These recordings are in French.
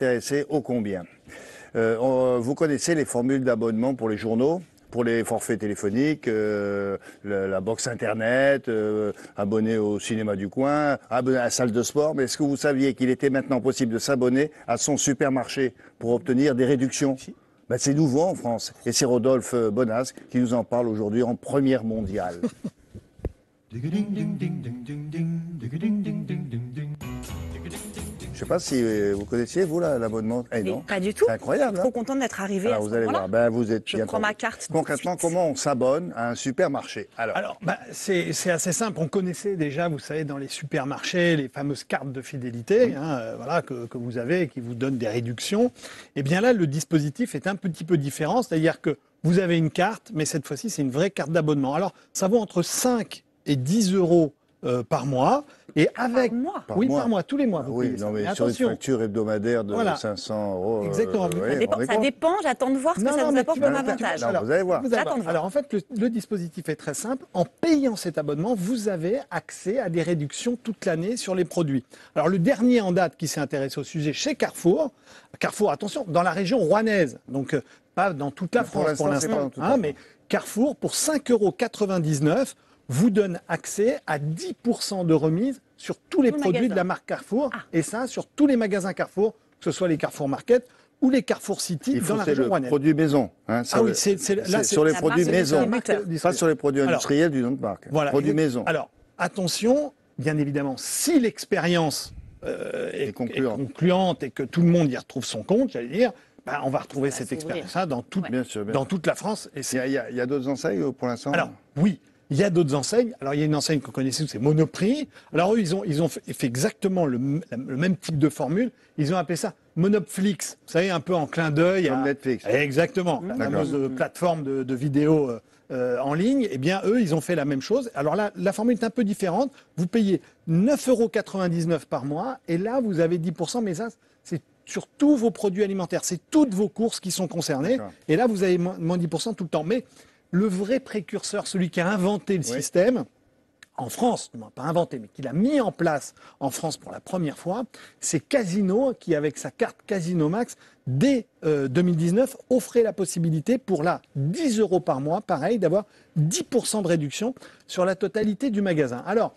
Intéressé ô combien. Vous connaissez les formules d'abonnement pour les journaux, pour les forfaits téléphoniques, la box internet, abonné au cinéma du coin, abonné à la salle de sport. Mais est-ce que vous saviez qu'il était maintenant possible de s'abonner à son supermarché pour obtenir des réductions? Ben, c'est nouveau en France. Et c'est Rodolphe Bonas qui nous en parle aujourd'hui en première mondiale. Je ne sais pas si vous connaissiez, vous, l'abonnement. Non. Pas du tout. C'est incroyable. Je suis trop contente d'être arrivée à ce vous allez moment-là. voir. Vous êtes Je prends ma carte. Concrètement, comment on s'abonne à un supermarché? C'est assez simple. On connaissait déjà, vous savez, dans les supermarchés, les fameuses cartes de fidélité que vous avez et qui vous donnent des réductions. Et bien là, le dispositif est un petit peu différent. C'est-à-dire que vous avez une carte, mais cette fois-ci, c'est une vraie carte d'abonnement. Alors, ça vaut entre 5 et 10 euros par mois. Et avec... Par mois. Par mois, tous les mois. Oui, non, mais sur une facture hebdomadaire de 500 euros. Exactement. Ça dépend, j'attends de voir ce que ça nous apporte comme avantage. Vous allez voir. Alors en fait, le dispositif est très simple. En payant cet abonnement, vous avez accès à des réductions toute l'année sur les produits. Alors le dernier en date qui s'est intéressé au sujet chez Carrefour, attention, dans la région rouennaise, donc pas dans toute la France pour l'instant, mais Carrefour, pour 5,99 € vous donne accès à 10% de remise sur tous les produits de la marque Carrefour, et ça sur tous les magasins Carrefour, que ce soit les Carrefour Market ou les Carrefour City dans la région rouennaise. Produits maison. C'est sur les produits maison, pas sur les produits industriels d'une autre marque. Voilà, produits maison. Alors, attention, bien évidemment, si l'expérience est concluante et que tout le monde y retrouve son compte, j'allais dire, on va retrouver cette expérience-là dans toute la France. Et il y a d'autres enseignes pour l'instant? Alors, oui. Il y a d'autres enseignes. Alors, il y a une enseigne que vous connaissez, c'est Monoprix. Alors, eux, ils ont fait exactement le même type de formule. Ils ont appelé ça Monopflix. Vous savez, un peu en clin d'œil. Comme Netflix. Exactement. La fameuse plateforme de vidéos en ligne. Eh bien, eux, ils ont fait la même chose. Alors là, la formule est un peu différente. Vous payez 9,99 € par mois. Et là, vous avez 10%. Mais ça, c'est sur tous vos produits alimentaires. C'est toutes vos courses qui sont concernées. Et là, vous avez moins 10% tout le temps. Mais le vrai précurseur, celui qui a inventé le système, en France, non pas inventé, mais qui l'a mis en place en France pour la première fois, c'est Casino, qui avec sa carte Casino Max, dès 2019, offrait la possibilité pour 10 € par mois, pareil, d'avoir 10% de réduction sur la totalité du magasin. Alors,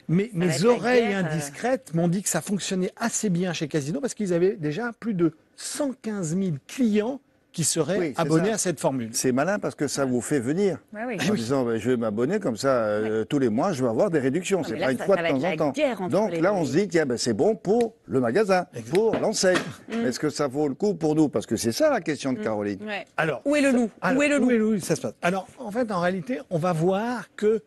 mes oreilles indiscrètes m'ont dit que ça fonctionnait assez bien chez Casino, parce qu'ils avaient déjà plus de 115 000 clients qui seraient abonnés à cette formule. C'est malin parce que ça vous fait venir. En disant, je vais m'abonner comme ça tous les mois, je vais avoir des réductions. C'est pas une fois de temps en temps. Donc là, on se dit, tiens, c'est bon pour le magasin, pour l'enseigne. Est-ce que ça vaut le coup pour nous? Parce que c'est ça la question de Caroline. Alors, où est le loup? Où est le loup? Ça se passe. Alors, en fait, en réalité, on va voir que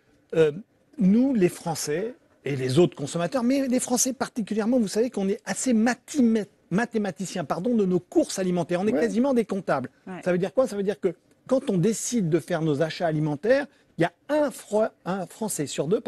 nous, les Français, et les autres consommateurs, mais les Français particulièrement, vous savez qu'on est assez mathématiciens de nos courses alimentaires. On est quasiment des comptables. Ça veut dire quoi? Ça veut dire que quand on décide de faire nos achats alimentaires, il y a un Français sur deux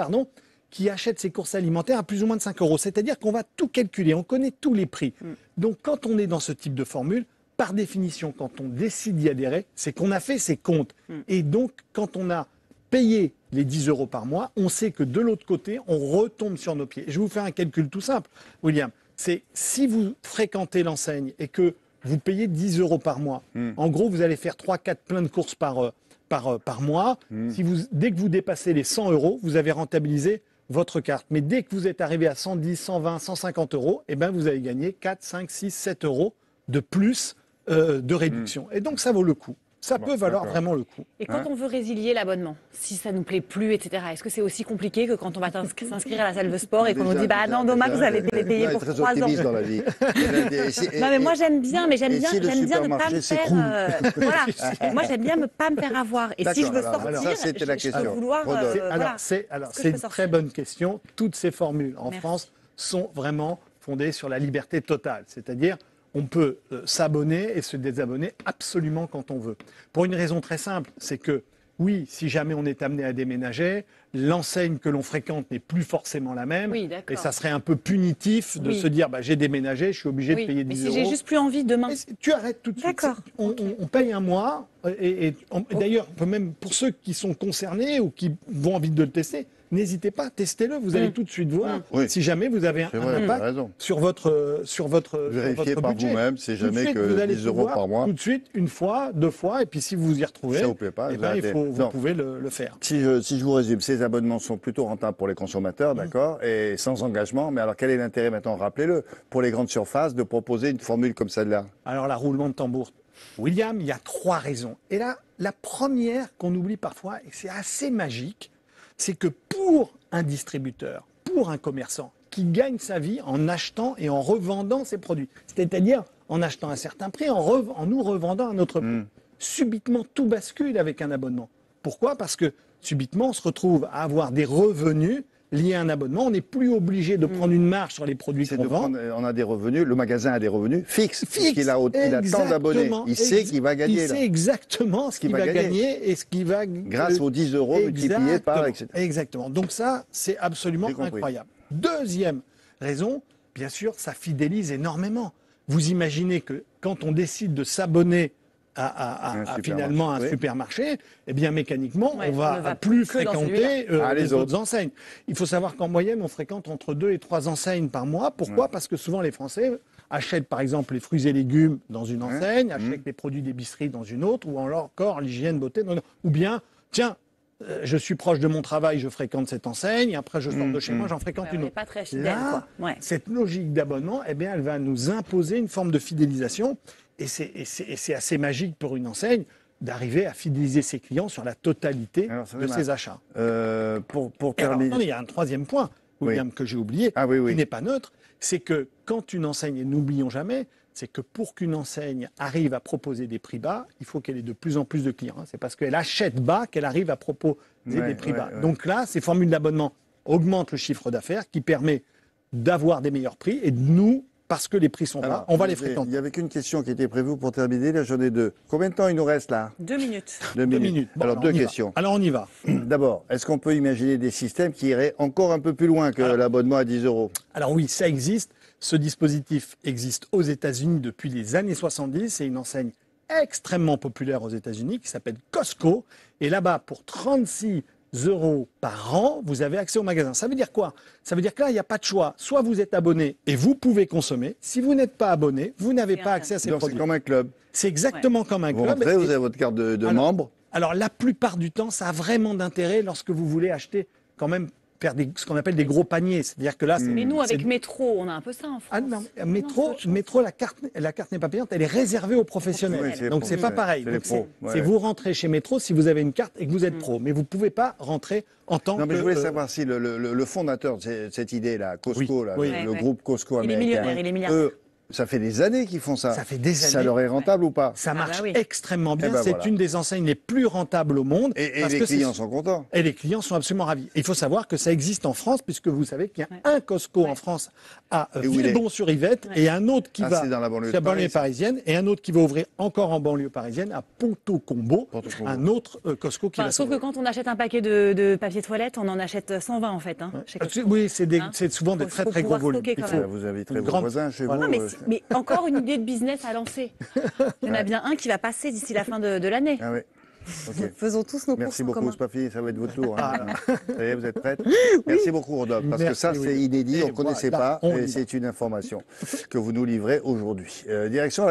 qui achète ses courses alimentaires à plus ou moins de 5 €. C'est-à-dire qu'on va tout calculer, on connaît tous les prix. Donc quand on est dans ce type de formule, par définition, quand on décide d'y adhérer, c'est qu'on a fait ses comptes. Et donc, quand on a payé les 10 € par mois, on sait que de l'autre côté, on retombe sur nos pieds. Je vais vous faire un calcul tout simple, William. C'est si vous fréquentez l'enseigne et que vous payez 10 € par mois, en gros, vous allez faire 3-4 pleins de courses par mois. Dès que vous dépassez les 100 €, vous avez rentabilisé votre carte. Mais dès que vous êtes arrivé à 110, 120, 150 €, eh ben, vous avez gagné 4, 5, 6, 7 € de plus de réduction. Et donc, ça vaut le coup. Ça peut valoir vraiment le coup. Et quand on veut résilier l'abonnement, si ça nous plaît plus, etc., est-ce que c'est aussi compliqué que quand on va s'inscrire à la salle de sport et qu'on nous dit non, dommage, vous avez payé pour 3 ans. Dans la vie. Non, mais moi j'aime bien, ne pas me faire. Voilà. Moi j'aime bien ne pas me faire avoir. Et si je veux sortir, je veux vouloir. C'est une très bonne question. Toutes ces formules en France sont vraiment fondées sur la liberté totale, c'est-à-dire on peut s'abonner et se désabonner absolument quand on veut. Pour une raison très simple, c'est que, oui, si jamais on est amené à déménager, l'enseigne que l'on fréquente n'est plus forcément la même. Oui, et ça serait un peu punitif de se dire, j'ai déménagé, je suis obligé de payer 10 €. Mais si j'ai juste plus envie demain. Tu arrêtes tout de suite. D'accord. On paye un mois, D'ailleurs, même pour ceux qui sont concernés ou qui vont envie de le tester, n'hésitez pas, testez-le. Vous allez tout de suite voir si jamais vous avez un impact sur votre Vérifiez par budget. vous-même, c'est jamais que 10 euros par mois. Tout de suite, une fois, 2 fois, et puis si vous vous y retrouvez, ça vous plaît pas, vous pouvez le faire. Si je vous résume, ces abonnements sont plutôt rentables pour les consommateurs, d'accord, et sans engagement. Mais alors quel est l'intérêt maintenant, rappelez-le, pour les grandes surfaces de proposer une formule comme celle-là? Alors là, roulement de tambour. William, il y a 3 raisons. Et là, la première qu'on oublie parfois, et c'est assez magique, c'est que pour un distributeur, pour un commerçant qui gagne sa vie en achetant et en revendant ses produits, c'est-à-dire en achetant à un certain prix, en nous revendant à notre prix, subitement tout bascule avec un abonnement. Pourquoi? Parce que subitement, on se retrouve à avoir des revenus liés à un abonnement. On n'est plus obligé de prendre une marge sur les produits qu'on vend. On a des revenus, le magasin a des revenus fixes. Il a tant d'abonnés. Il sait qu'il va gagner. Il sait exactement ce qu'il va gagner et ce qu'il va... Grâce aux 10 euros multipliés par, etc. Exactement. Donc ça, c'est absolument incroyable. Deuxième raison, bien sûr, ça fidélise énormément. Vous imaginez que quand on décide de s'abonner finalement un supermarché, eh bien mécaniquement, on va plus fréquenter les autres enseignes. Il faut savoir qu'en moyenne, on fréquente entre 2 et 3 enseignes par mois. Pourquoi? Parce que souvent les Français achètent par exemple les fruits et légumes dans une enseigne, achètent les produits d'épicerie dans une autre, ou encore l'hygiène, beauté, ou bien, tiens, je suis proche de mon travail, je fréquente cette enseigne, et après je sors de chez moi, j'en fréquente une autre. Pas très fidèle, là, cette logique d'abonnement, eh bien, elle va nous imposer une forme de fidélisation. Et c'est assez magique pour une enseigne d'arriver à fidéliser ses clients sur la totalité de ses achats. Pour terminer... il y a un troisième point, William, que j'ai oublié, qui n'est pas neutre, c'est que quand une enseigne, et n'oublions jamais, c'est que pour qu'une enseigne arrive à proposer des prix bas, il faut qu'elle ait de plus en plus de clients. C'est parce qu'elle achète bas qu'elle arrive à proposer des prix bas. Donc là, ces formules d'abonnement augmentent le chiffre d'affaires qui permet d'avoir des meilleurs prix et de nous... Parce que les prix sont bas, on va les fréquenter. Il n'y avait qu'une question qui était prévue pour terminer, là j'en ai 2. Combien de temps il nous reste là? 2 minutes. 2 minutes. Bon, alors 2 questions. Alors on y va. D'abord, est-ce qu'on peut imaginer des systèmes qui iraient encore un peu plus loin que l'abonnement à 10 euros? Alors oui, ça existe. Ce dispositif existe aux États-Unis depuis les années 70. C'est une enseigne extrêmement populaire aux États-Unis qui s'appelle Costco. Et là-bas, pour 36 euros par an, vous avez accès au magasin. Ça veut dire quoi? Ça veut dire que là, il n'y a pas de choix. Soit vous êtes abonné et vous pouvez consommer. Si vous n'êtes pas abonné, vous n'avez pas accès à ces produits. C'est comme un club. C'est exactement comme un club. Vous rentrez, vous avez votre carte de membre. Alors, la plupart du temps, ça a vraiment d'intérêt lorsque vous voulez acheter quand même faire ce qu'on appelle des gros paniers. C'est-à-dire que là, mais nous, avec Métro, on a un peu ça en France. Ah non, Métro, la carte n'est pas payante, elle est réservée aux professionnels. Donc c'est pas pareil. C'est vous rentrez chez Métro si vous avez une carte et que vous êtes pro, mais vous pouvez pas rentrer en tant que... Non, mais je voulais savoir si le fondateur de cette idée-là, Costco, le groupe Costco américain, il est millionnaire. Ça fait des années qu'ils font ça. Ça fait des années. Ça leur est rentable ou pas? Ça marche extrêmement bien. C'est une des enseignes les plus rentables au monde. Et les clients sont contents. Et les clients sont absolument ravis. Et il faut savoir que ça existe en France, puisque vous savez qu'il y a un Costco en France à Villebon-sur-Yvette et un autre qui va dans la banlieue parisienne et un autre qui va ouvrir encore en banlieue parisienne à Ponto-Combo. Un autre Costco qui va sauf que quand on achète un paquet de papier toilette, on en achète 120 en fait. Oui, c'est souvent des très très gros volumes. Vous inviterez vos voisins chez vous. Mais encore une idée de business à lancer. Il y en a bien un qui va passer d'ici la fin de l'année. Ah oui. Okay. Faisons tous nos courses. Merci beaucoup, c'est pas fini, ça va être votre tour. Hein. Ça y est, vous êtes prête? Merci beaucoup, Rodolphe, parce que ça, c'est inédit, on ne connaissait pas, et c'est une information que vous nous livrez aujourd'hui. Direction